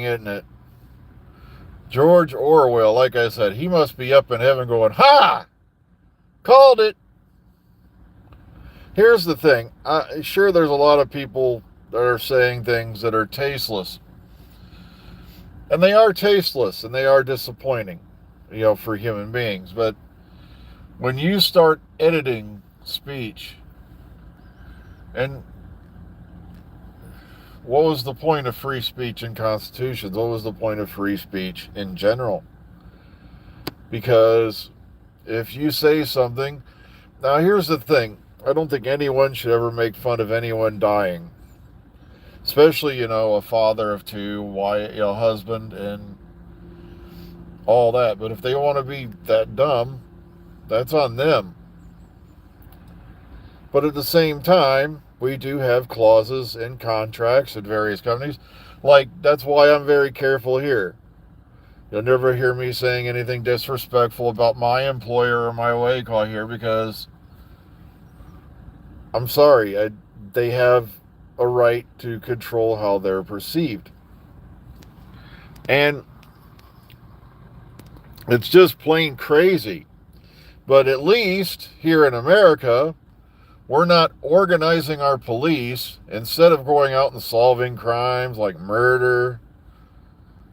isn't it? George Orwell, like I said, he must be up in heaven going, "Ha! Called it." Here's the thing. Sure, there's a lot of people that are saying things that are tasteless. And they are tasteless and they are disappointing, for human beings. But when you start editing speech, and what was the point of free speech in constitutions? What was the point of free speech in general? Because if you say something, now here's the thing. I don't think anyone should ever make fun of anyone dying. Especially, a father of two, wife, husband, and all that. But if they want to be that dumb, that's on them. But at the same time, we do have clauses in contracts at various companies. Like, that's why I'm very careful here. You'll never hear me saying anything disrespectful about my employer or my way call here because I'm sorry, they have a right to control how they're perceived. And it's just plain crazy. But at least here in America, we're not organizing our police instead of going out and solving crimes like murder,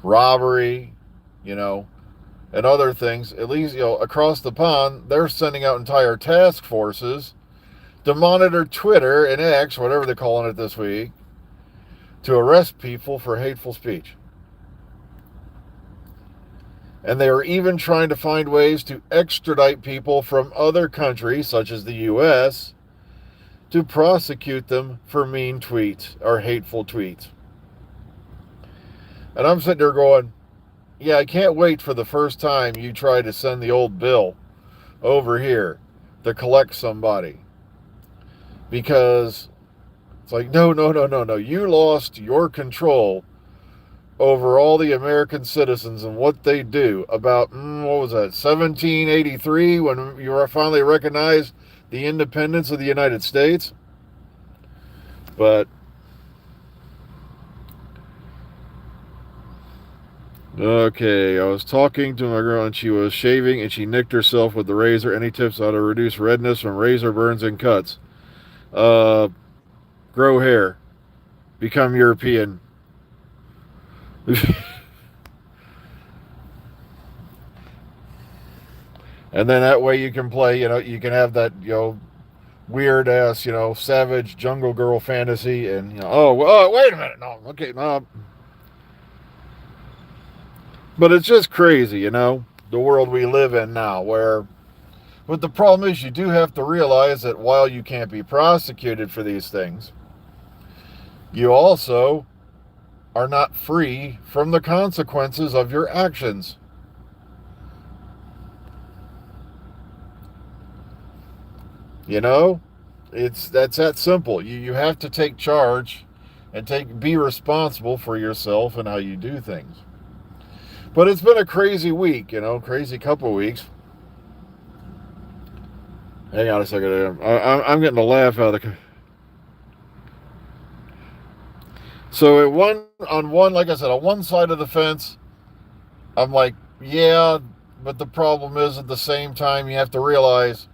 robbery, and other things. At least, across the pond, they're sending out entire task forces to monitor Twitter and X, whatever they're calling it this week, to arrest people for hateful speech. And they are even trying to find ways to extradite people from other countries, such as the U.S., to prosecute them for mean tweets or hateful tweets. And I'm sitting there going, yeah, I can't wait for the first time you try to send the old bill over here to collect somebody. Because it's like, no. You lost your control over all the American citizens and what they do about, what was that, 1783, when you were finally recognized the independence of the United States. But okay, I was talking to my girl and she was shaving and she nicked herself with the razor. Any tips how to reduce redness from razor burns and cuts? Grow hair. Become European. And then that way you can play, you can have that, weird ass, savage jungle girl fantasy. And, wait a minute. No, okay, no. But it's just crazy, the world we live in now, where, but the problem is you do have to realize that while you can't be prosecuted for these things, you also are not free from the consequences of your actions. That's that simple. You have to take charge and be responsible for yourself and how you do things. But it's been a crazy week, crazy couple of weeks. Hang on a second. I'm getting a laugh out of the. So like I said, on one side of the fence, I'm like, yeah, but the problem is at the same time you have to realize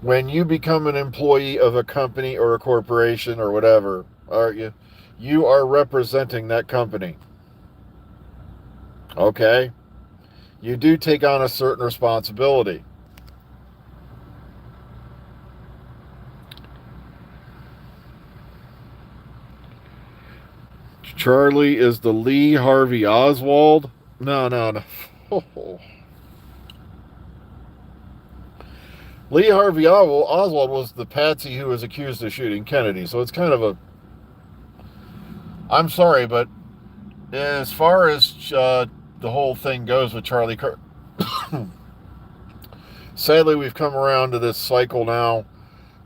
when you become an employee of a company or a corporation or whatever, you are representing that company. Okay? You do take on a certain responsibility. Charlie is the Lee Harvey Oswald? No. Oh. Lee Harvey Oswald was the patsy who was accused of shooting Kennedy. So it's kind of a... I'm sorry, but as far as the whole thing goes with Charlie Kirk, sadly we've come around to this cycle now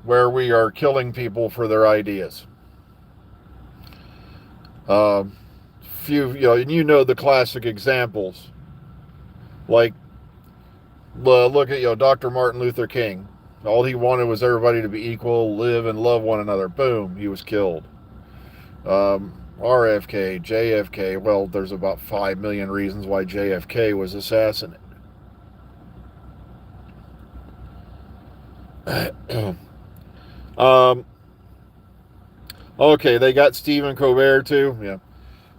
where we are killing people for their ideas. And the classic examples. Like, look at, Dr. Martin Luther King. All he wanted was everybody to be equal, live and love one another. Boom, he was killed. RFK, JFK. Well, there's about 5 million reasons why JFK was assassinated. um, okay, they got Stephen Colbert too. Yeah.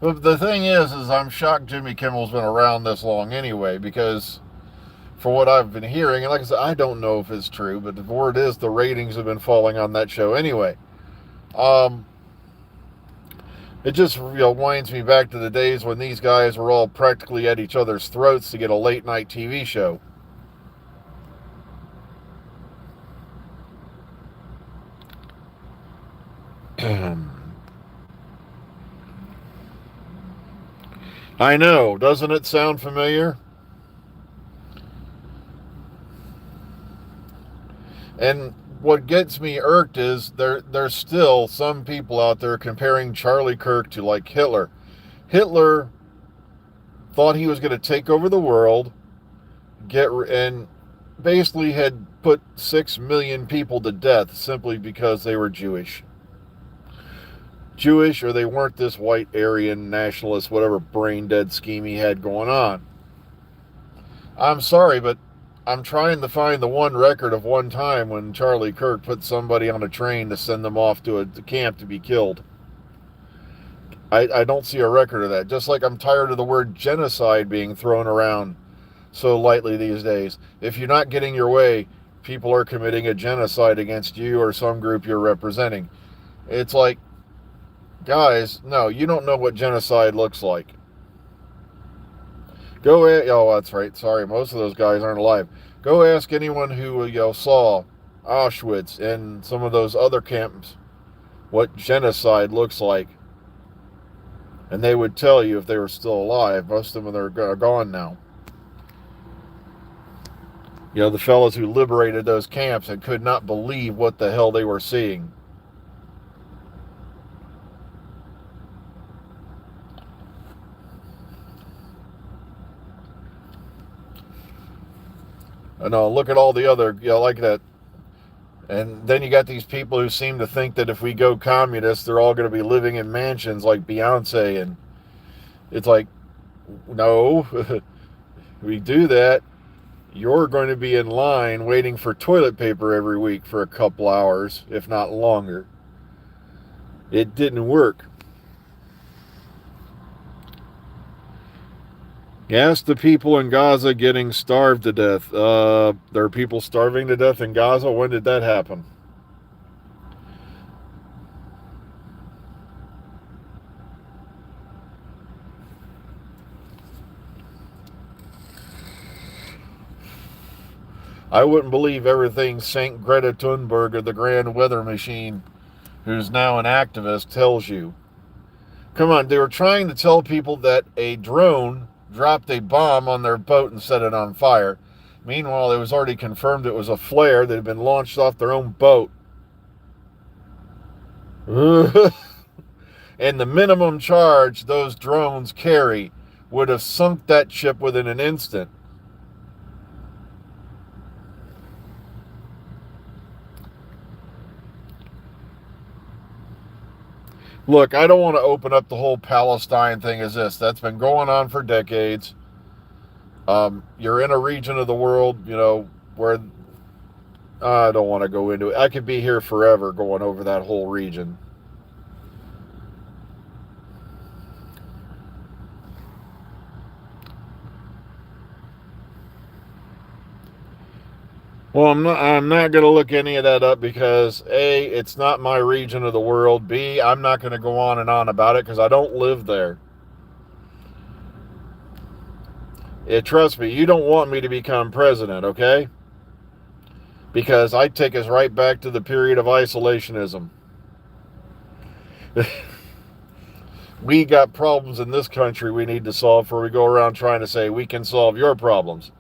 But the thing is I'm shocked Jimmy Kimmel's been around this long anyway, because for what I've been hearing, and like I said, I don't know if it's true, but the word is the ratings have been falling on that show anyway. It just winds me back to the days when these guys were all practically at each other's throats to get a late night TV show. I know, doesn't it sound familiar? And what gets me irked is there's still some people out there comparing Charlie Kirk to like Hitler. Hitler thought he was going to take over the world, and basically had put 6 million people to death simply because they were Jewish. Or they weren't this white Aryan nationalist, whatever brain dead scheme he had going on. I'm sorry, but I'm trying to find the one record of one time when Charlie Kirk put somebody on a train to send them off to a camp to be killed. I don't see a record of that. Just like I'm tired of the word genocide being thrown around so lightly these days. If you're not getting your way, people are committing a genocide against you or some group you're representing. It's like, guys, no, you don't know what genocide looks like. Oh, that's right. Sorry, most of those guys aren't alive. Go ask anyone who saw Auschwitz and some of those other camps what genocide looks like, and they would tell you if they were still alive. Most of them are gone now. The fellows who liberated those camps and could not believe what the hell they were seeing. No, look at all the other, like that. And then you got these people who seem to think that if we go communist, they're all going to be living in mansions like Beyonce. And it's like, no, we do that, you're going to be in line waiting for toilet paper every week for a couple hours, if not longer. It didn't work. Yes, the people in Gaza getting starved to death. There are people starving to death in Gaza. When did that happen? I wouldn't believe everything St. Greta Thunberg of the Grand Weather Machine, who's now an activist, tells you. Come on, they were trying to tell people that a drone dropped a bomb on their boat and set it on fire. Meanwhile, it was already confirmed it was a flare that had been launched off their own boat. And the minimum charge those drones carry would have sunk that ship within an instant. Look, I don't want to open up the whole Palestine thing as this. That's been going on for decades. You're in a region of the world, where I don't want to go into it. I could be here forever going over that whole region. Well, I'm not going to look any of that up because A, it's not my region of the world. B, I'm not going to go on and on about it because I don't live there. Trust me, you don't want me to become president, okay? Because I take us right back to the period of isolationism. We got problems in this country we need to solve before we go around trying to say we can solve your problems.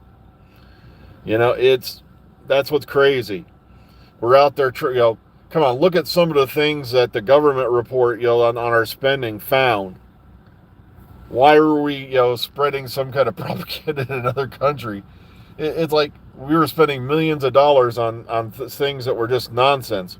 That's what's crazy. We're out there, come on, look at some of the things that the government report, on our spending found. Why are we, spreading some kind of propaganda in another country? It's like we were spending millions of dollars on things that were just nonsense.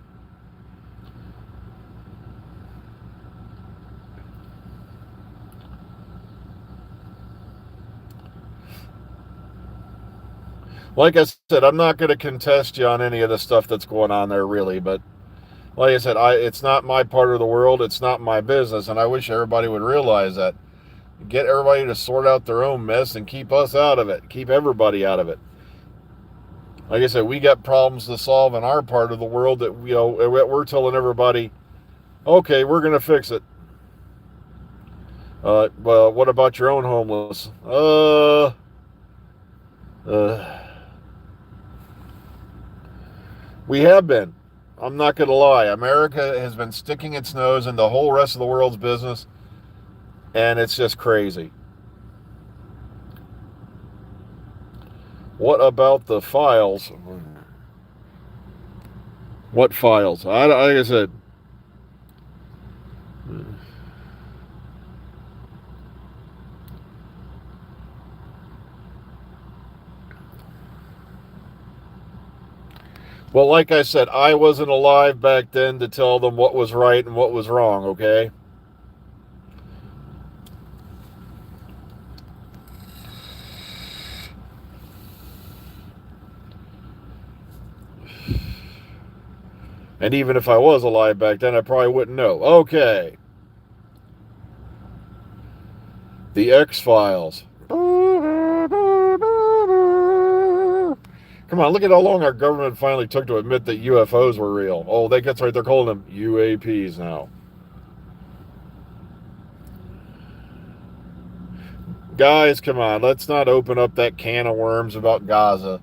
Like I said, I'm not going to contest you on any of the stuff that's going on there, really. But like I said, it's not my part of the world. It's not my business, and I wish everybody would realize that. Get everybody to sort out their own mess and keep us out of it. Keep everybody out of it. Like I said, we got problems to solve in our part of the world that we're telling everybody, okay, we're going to fix it. Well, what about your own homeless? We have been. I'm not going to lie. America has been sticking its nose in the whole rest of the world's business, and it's just crazy. What about the files? What files? Like I said, well, like I said, I wasn't alive back then to tell them what was right and what was wrong, okay? And even if I was alive back then, I probably wouldn't know. Okay. The X-Files. Come on, look at how long our government finally took to admit that UFOs were real. Oh, that's right, they're calling them UAPs now. Guys, come on, let's not open up that can of worms about Gaza.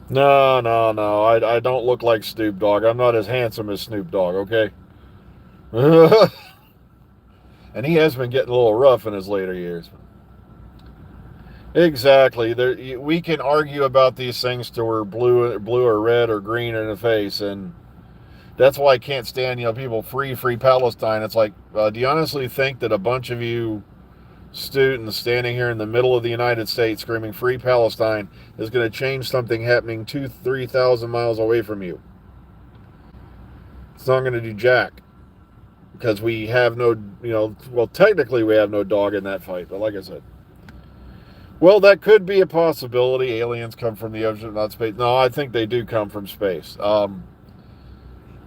No, no, no. I don't look like Snoop Dogg. I'm not as handsome as Snoop Dogg, okay? And he has been getting a little rough in his later years. Exactly. We can argue about these things till we're blue or red or green in the face, and that's why I can't stand people free Palestine. It's like, do you honestly think that a bunch of you students standing here in the middle of the United States screaming free Palestine is going to change something happening 2,000-3,000 miles away from you? It's not going to do jack, because we have no, well, technically we have no dog in that fight, but like I said, well, that could be a possibility. Aliens come from the ocean, not space. No, I think they do come from space.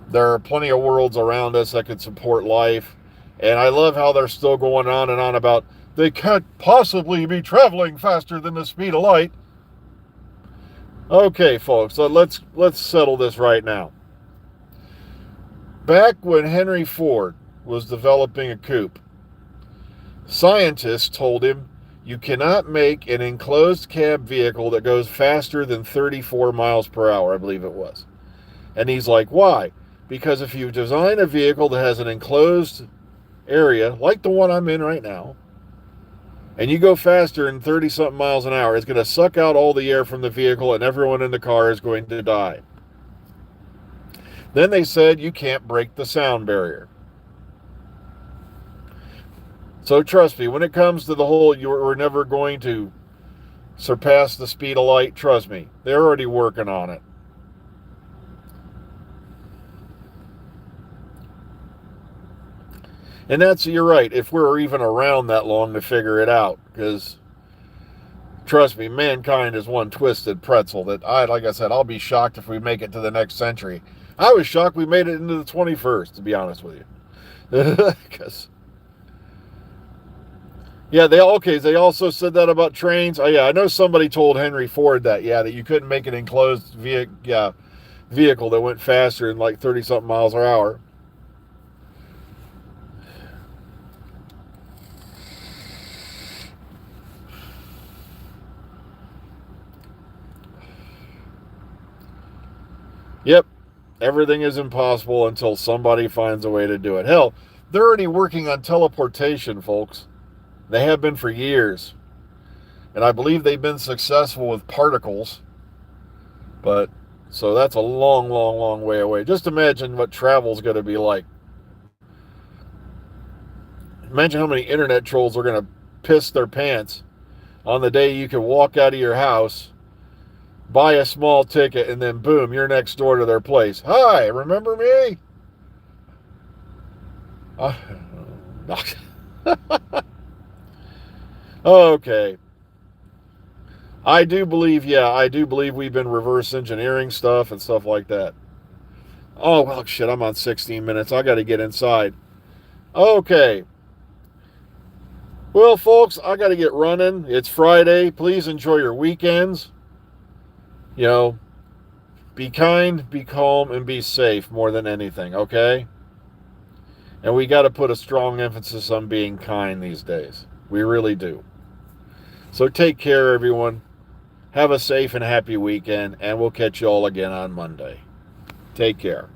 There are plenty of worlds around us that could support life, and I love how they're still going on and on about they can't possibly be traveling faster than the speed of light. Okay, folks, so let's settle this right now. Back when Henry Ford was developing a coupe, scientists told him you cannot make an enclosed cab vehicle that goes faster than 34 miles per hour, I believe it was. And he's like, why? Because if you design a vehicle that has an enclosed area, like the one I'm in right now, and you go faster than 30-something miles an hour, it's going to suck out all the air from the vehicle and everyone in the car is going to die. Then they said you can't break the sound barrier. So trust me, when it comes to the whole we're never going to surpass the speed of light, trust me, they're already working on it. And you're right, if we're even around that long to figure it out, because trust me, mankind is one twisted pretzel that like I said, I'll be shocked if we make it to the next century. I was shocked we made it into the 21st, to be honest with you. Because yeah, they also said that about trains. Oh yeah, I know somebody told Henry Ford that you couldn't make an enclosed vehicle that went faster than like 30-something miles per hour. Everything is impossible until somebody finds a way to do it. Hell, they're already working on teleportation, folks. They have been for years. And I believe they've been successful with particles. But, so that's a long, long, long way away. Just imagine what travel's going to be like. Imagine how many internet trolls are going to piss their pants on the day you can walk out of your house, buy a small ticket, and then boom, you're next door to their place. Hi, remember me? Okay. I do believe we've been reverse engineering stuff and stuff like that. Oh, well, shit, I'm on 16 minutes. I got to get inside. Okay. Well, folks, I got to get running. It's Friday. Please enjoy your weekends. You know, be kind, be calm, and be safe more than anything, okay? And we got to put a strong emphasis on being kind these days. We really do. So take care, everyone. Have a safe and happy weekend, and we'll catch you all again on Monday. Take care.